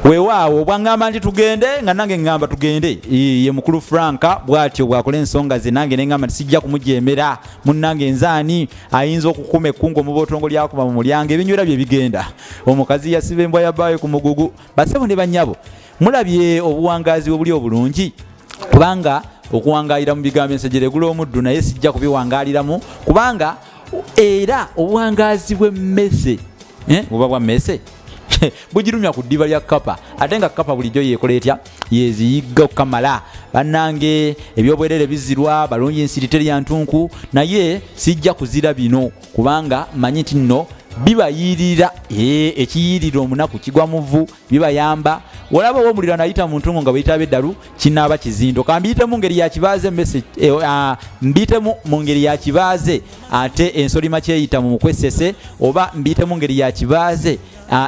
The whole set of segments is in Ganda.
weewaawo bwangamba nti tugende nga nange ngamba tugende ye mukulu Franka bwatyo bwakola ensonga ze nange nengamba sijja kumujemera munnange nzaani ayinza okukuma ekkungu mu botongo lyakuba mu mulyango ebinywera bye bigenda omukazi yasiba embwa yabbaayo ku mugugu basebo ne bannyabo mulabye obuwangazi obuli obulungi kubanga okuwangaalira mu bigambo ensejere gula omuddu naye sijja kubiwangaaliramu kubanga era obuwangazi bw'emmese buba bwa mmese bugirumya ku ddiba lya kapa ate nga kapa bulijjo yekola etya yeziyigga okukamala bannange ebyobwerere bizirwa balungi ensiri teri ya ntunku naye sijja kuzira bino kubanga manyi nti nno bibayirira ekiyirira omunaku kigwa muvu bibayamba walaba w'omulira nayita mu ntungo nga bayita beddalu kinaaba kizindo kambiyite mu ngeri ya kibaaze mbiyite mu ngeri ya kibaaze ate ensolima kyeyita mu mukwesese oba mbiyite mu ngeri ya kibaaze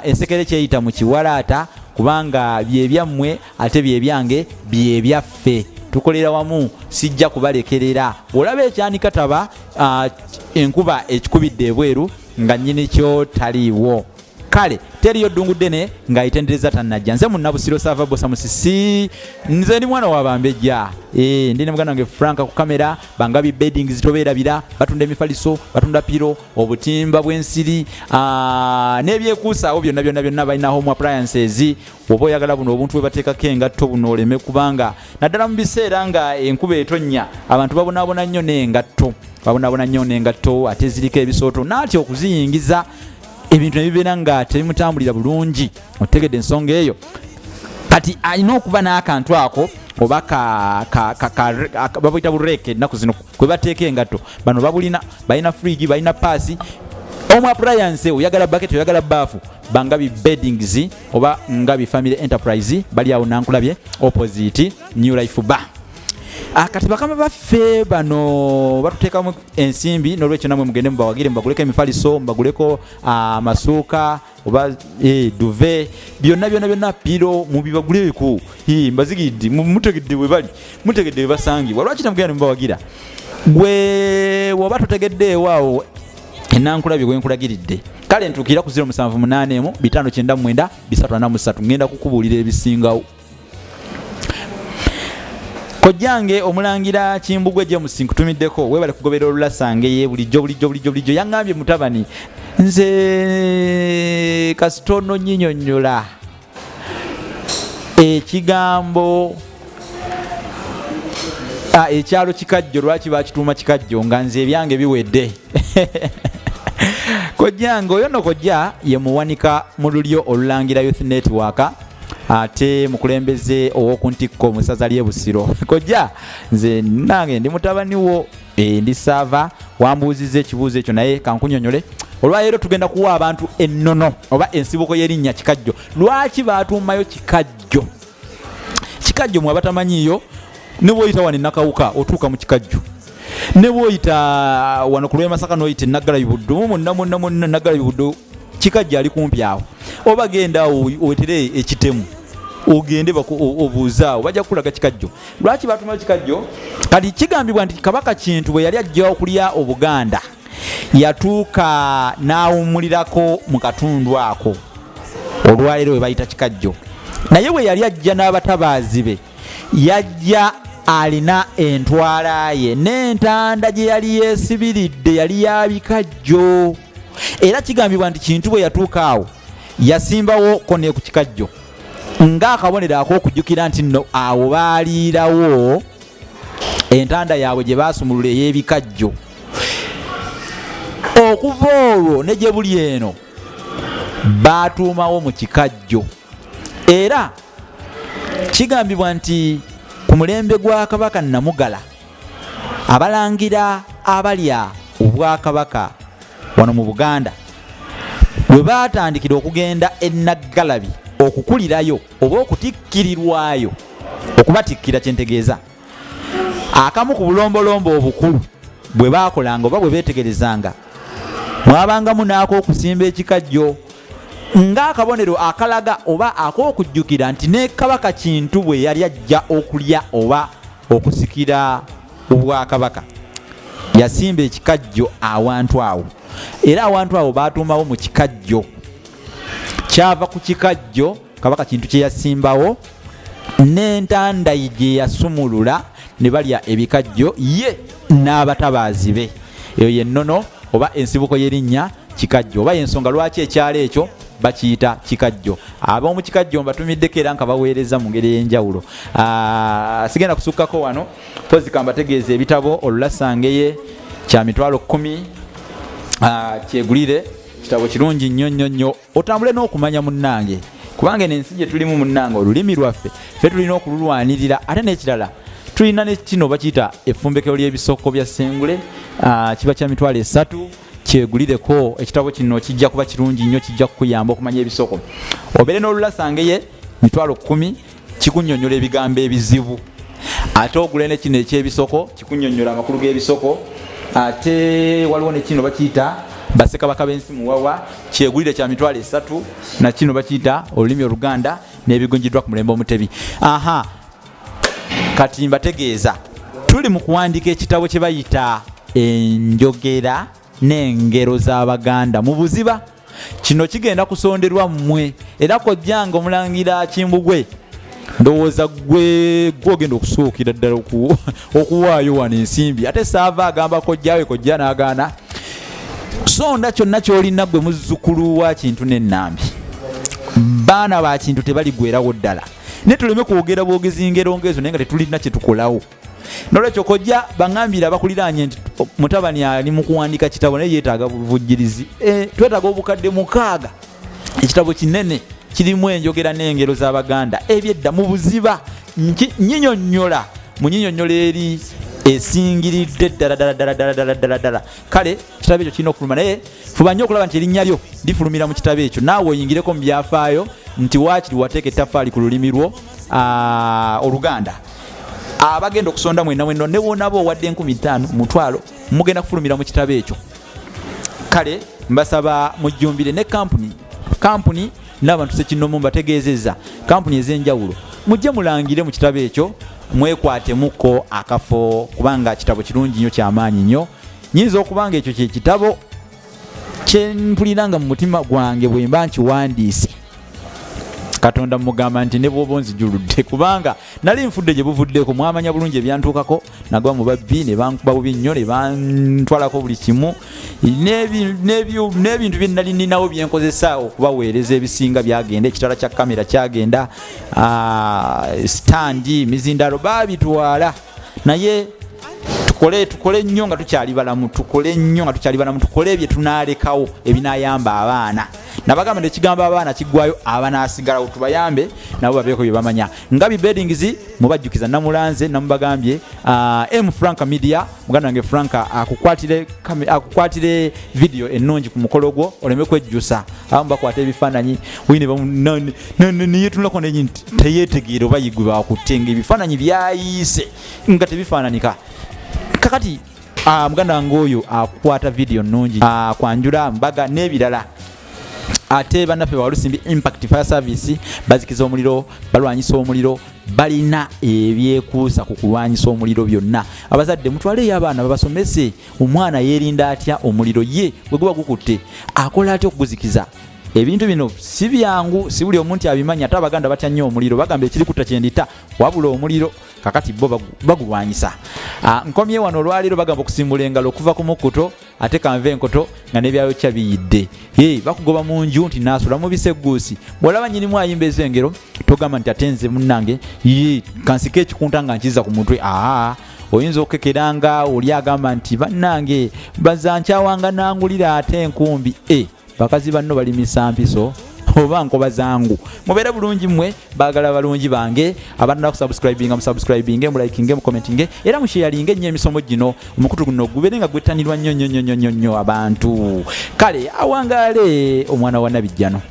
ensekere kyeyita mu kiwalaata kubanga byebyammwe ate byebyange byebyaffe tukolera wamu sijja kubalekerera olaba ekyanika taba enkuba ekikubidde ebweru nga nnyini kyo taliiwo kale teriyo ddungu ddene ng'ayitendereza tannajja nze munnabusiro saava bosa musisi nze ndi mwana wa bambejja ndi ne muganda wange Franka ku kamera bangabi beddings tobeerabira batunda emifaliso batunda piro obutimba bw'ensiri n'ebyekuusaawo byonna balina home appliances oba oyagala buno obuntu bwe bateekako engatto buno oleme kubanga naddala mu biseera nga enkuba etonnya abantu babonaabona nnyo n'engatto ate ziriko ebisooto naatyo okuziyingiza ebintu nebibeera nga tebimutambulira bulungi otegedde ensonga eyo kati alina okuba n'akantu ako oba babuyita bureke ennaku zino kwe bateeka engatto bano babulina balina fridge balina paasi omu appliance oyagala bucket oyagala baafu bangabi beddings oba ngabi family enterprise bali awo nankulabye opposite New Life Bar kati bakama baffe bano batuteekamu ensimbi n'olwekyo namwe mugende mubawagire mbaguleko emifaliso mbaguleko amasuuka oba duve byonna piro mubibaguleko mbazigidde mutegedde bwe bali mutegedde bwe basangibwa lwaki tamugenda mubawagira gwe woba tutegedde ewaawo enankulabye gwe nkulagiridde kale ntuukira ku 078 599 343 ngenda kukubuulira ebisingawo kojjange omulangira Kimbugwe James nkutumiddeko webale kugobera olulasange ye bulijjo yangambye mutabani nze kasitono nyinyonyola ekigambo ekyalo Kikajjo lwaki bakituuma Kikajjo nga nze ebyange biwedde kojjange oyo no kojja ye muwanika mu lulyo olulangira Youth Network ate mukulembeze owokuntikko musaza lye Busiro kojja nze nange ndi mutabani wo ndi saava wambuuziza ekibuuzo ekyo naye kankunyonyole olwaleero tugenda kuwa abantu ennono oba ensibuko y'erinnya Kikajjo lwaki baatuumayo Kikajjo mwe abatamanyiyo ne bwoyita wano nakawuka otuuka mu Kikajjo ne bwoyita wano ku Lwemasaka n'oyita Naggala Bibuddu monna Naggala Bibuddu Kikajjo ali kumpi awo oba genda owetere ekitemu ogende obuuzaawo bajja kukulaga Kikajjo lwaki baatumayo Kikajjo kati kigambibwa nti Kabaka Kintu bwe yali ajja okulya Obuganda yatuuka n'awummulirako mu katundu ako olwaleero we bayita Kikajjo naye bwe yali ajja n'abatabaazi be yajja alina entwala ye n'entanda gye yali yeesibiridde yali ya Bikajjo era kigambibwa nti Kintu bwe yatuuka awo yasimbawo kone ku Kikajjo ng'akabonero ak'okujjukira nti nno awo baaliirawo entanda yaabwe gye baasumulula ey'Ebikajjo okuva olwo ne gye buli eno baatuumawo mu Kikajjo era kigambibwa nti ku mulembe gwa Kabaka Namugala abalangira abalya obwakabaka wano mu Buganda bwe baatandikira okugenda Naggalabi okukulirayo oba okutikkirirwayo okubatikkira kyentegeeza akamu ku bulombolombo obukulu bwe baakolanga oba bwe beetegerezanga mwabangamu n'ak'okusimba ekikajjo ng'akabonero akalaga oba ak'okujjukira nti ne Kabaka Kintu bwe yali ajja okulya oba okusikira obwakabaka yasimba ekikajjo awantu awo era awantu awo baatuumawo mu kikajjo kyava ku kikajjo kabaka kintu kye yasimbawo n'entanda gye yasumulula ne balya ebikajjo ye n'abatabaazi be. Eyo yennono oba ensibuko y'erinnya Kikajjo oba ensonga lwaki ekyalo ekyo bakiyita Kikajjo. Ab'omu Kikajjo mbatumiddeko era nka baweereza mu ngeri ey'enjawulo. Sigenda kusukkako wano pozi kambategeeza ebitabo Olulasangeye kya mitwalo 10 kyegulire kitabo kirungi nnyo otambule n'okumanya munnange kubanga n'ensi gye tulimu munnange olulimi lwaffe ffe tulina okululwanirira ate n'ekirala tulina ne kino bakiyita effumbekero ly'ebisoko bya Ssengule kiba kya mitwalo 3 kyegulireko ekitabo kino kijja kuba kirungi nnyo kijja kukuyamba okumanya ebisoko. Obeere n'Olulasangeye mitwalo 10 kikunnyonnyola ebigambo ebizibu ate ogule ne kino eky'ebisoko kikunnyonnyola amakulu g'ebisoko ate waliwo ne kino bakiyita Bassekabaka b'ensi muwawa kyegulire kya mitwalo 3 na kino bakiyita olulimi Oluganda n'ebigunjiddwa ku mulembe Omutebi. Kati mbategeeza tuli mu kuwandiika ekitabo kye bayita enjogera n'engero z'Abaganda mu buziba. Kino kigenda kusonderwa mmwe era kojjanga Omulangira Kimbugwe ndowooza gwe gwogenda okusuukira ddala okuwaayo wano ensimbi ate saava agamba kojjawe kojja n'agaana. Sonda kyonna ky'olina gwe muzzukulu wa Kintu n'Ennambi baana ba Kintu tebaligwerawo ddala ne tuleme kwogera bwogezi ngero ngezo naye nga tetulina kye tukolawo. Nolwekyo kojja baŋŋambira abakuliraanye nti mutabani ali mu kuwandiika kitabo naye yeetaaga buvujjirizi. Twetaaga obukadde 6 ekitabo kinene kirimu enjogera n'engero z'Abaganda ebyedda mu buziba nnyinnyonnyola mu nnyinnyonnyola eri esingiridde ddala. Kale kitabo ekyo kirina okuluma naye fuba nnyo okulaba nti erinnya lyo lifulumira mu kitabo ekyo naawe oyingireko mu byafaayo nti waakiri wateeka ettaffaali ku lulimi lwo Oluganda. Abagenda okusonda mwena ne wonaba owadde 15 mutwalo mugenda kufulumira mu kitabo ekyo. Kale mbasaba mujjumbire ne kampuni n'abantu Ssekinomu mbategeezezza kampuni ez'enjawulo mujje mulangire mu kitabo ekyo mwekwatemuko akafo kubanga kitabo kirungi nnyo ky'amaanyi nnyo. Nyinza okubanga ekyo kye kitabo kye mpuliranga mu mutima gwange bwe mba nkiwandiise Katonda mugamba nti ne bw'oba onzijuludde kubanga nali nfudde gye buvuddeko mwamanya bulungi ebyantuukako nagwa mu babbi ne bankuba bubi nnyo ne bantwalako buli kimu n'ebintu bye nali ninawo bye nkozesa okubaweereza ebisinga byagenda ekitala kya kamera kyagenda standi mizindalo baabitwala naye tukole nnyo nga tukyali balamu tukole ebye tunaalekawo ebinaayamba abaana. Nabagamba ekigamba abaana kiggwayo abanaasigalawo tubayambe nabo babeeko bye bamanya. Ngabi Beddings mubajjukiza namulanze namubagambye Franka Media muganda wange Franka akukwatire video ennungi ku mukolo gwo oleme kwejjusa abamu bakwata ebifaananyi niyetulako nti teyeetegeera oba yigwe bakutenga ebifaananyi byayiise nga tebifaananika. Kakati muganda wange oyo akwata video nnungi kwanjula mbaga n'ebirala ate bannaffe bawalusimbi Impact Fire Service bazikiza omuliro balwanyisa omuliro balina ebyekuusa ku kulwanyisa omuliro byonna. Abazadde mutwaleyo abaana babasomese omwana yeerinda atya omuliro ye bwe guba gukutte akola atya okuguzikiza. Ebintu bino si byangu si buli omuntu abimanya ate Abaganda batya nnyo omuliro bagamba ekiri kutta kyendita wabula omuliro kakati bo bagulwanyisa. Nkomye wano olwaliro bagamba okusimbula engalo okuva ku mukuto ate kanve enkoto nga nebyayo kya biyidde bakugoba mu nju nti naasula mu biseguusi bw'olaba nnyinimu ayimba ez'engero togamba nti atenze munnange kansika ekikunta nga nkiza ku mutwe. Oyinza okukekeranga oli agamba nti bannange bazankyawanga nangulira ate enkumbi bakazi banno balimisa mpiso oba nkoba zangu. Mubeere bulungi mmwe baagala balungi bange abana kusubscribinga mulayikinge mukomentinge era musharinge nnyo emisomo gino omukutu guno gubeere nga gwettanirwa nnyo abantu. Kale awangaale omwana wa Nabijjano.